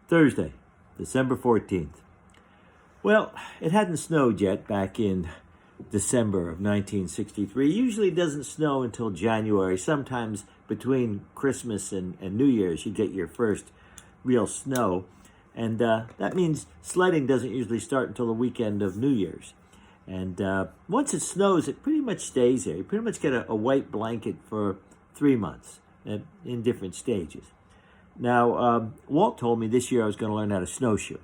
Thursday, December 14th. Well, it hadn't snowed yet back in December of 1963. Usually it doesn't snow until January. Sometimes between Christmas and New Year's, you get your first real snow. And that means sledding doesn't usually start until the weekend of New Year's. And once it snows, it pretty much stays there. You pretty much get a white blanket for 3 months in different stages. Now, Walt told me this year I was going to learn how to snowshoe.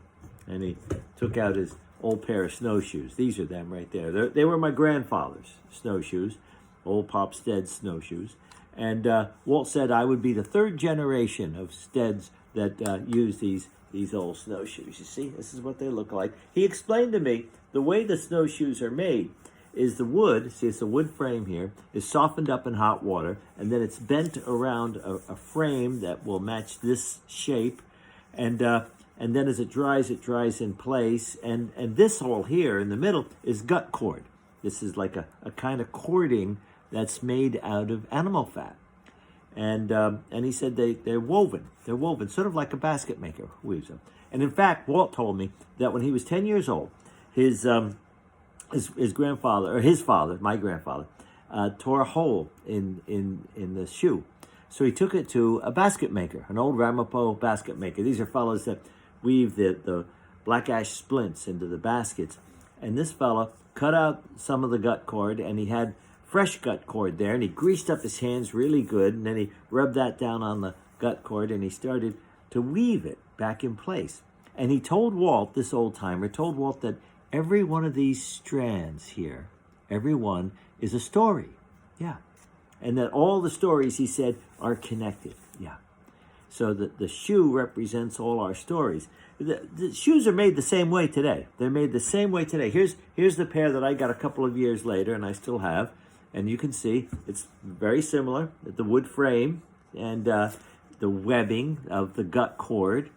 And he took out his old pair of snowshoes. These are them right there. They were my grandfather's snowshoes, old Pop Stead's snowshoes. And Walt said I would be the third generation of Steads that use these old snowshoes. You see, this is what they look like. He explained to me the way the snowshoes are made is the wood, see it's a wood frame here, is softened up in hot water, and then it's bent around a frame that will match this shape, and then as it dries in place, and this hole here in the middle is gut cord. This is like a kind of cording that's made out of animal fat. And he said they're woven, sort of like a basket maker weaves them. And in fact, Walt told me that when he was 10 years old, his grandfather, or his father, my grandfather, tore a hole in the shoe. So he took it to a basket maker, an old Ramapo basket maker. These are fellows that weave the black ash splints into the baskets. And this fella cut out some of the gut cord, and he had fresh gut cord there, and he greased up his hands really good, and then he rubbed that down on the gut cord, and he started to weave it back in place. And he told Walt, this old timer, told Walt that every one of these strands here, every one is a story. Yeah. And that all the stories, he said, are connected. Yeah. So the shoe represents all our stories. The shoes are made the same way today. They're made the same way today. Here's the pair that I got a couple of years later, and I still have. And you can see it's very similar. The wood frame and the webbing of the gut cord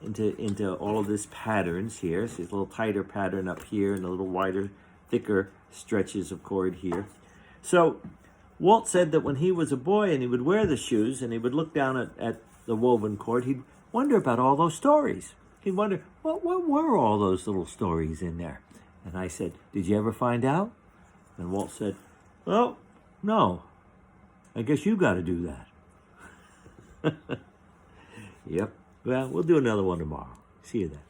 into all of this patterns here. So it's a little tighter pattern up here and a little wider, thicker stretches of cord here. So Walt said that when he was a boy and he would wear the shoes and he would look down at the woven cord, he'd wonder about all those stories. He'd wonder, what were all those little stories in there? And I said, did you ever find out? And Walt said, well, no. I guess you got to do that. Yep. Well, we'll do another one tomorrow. See you then.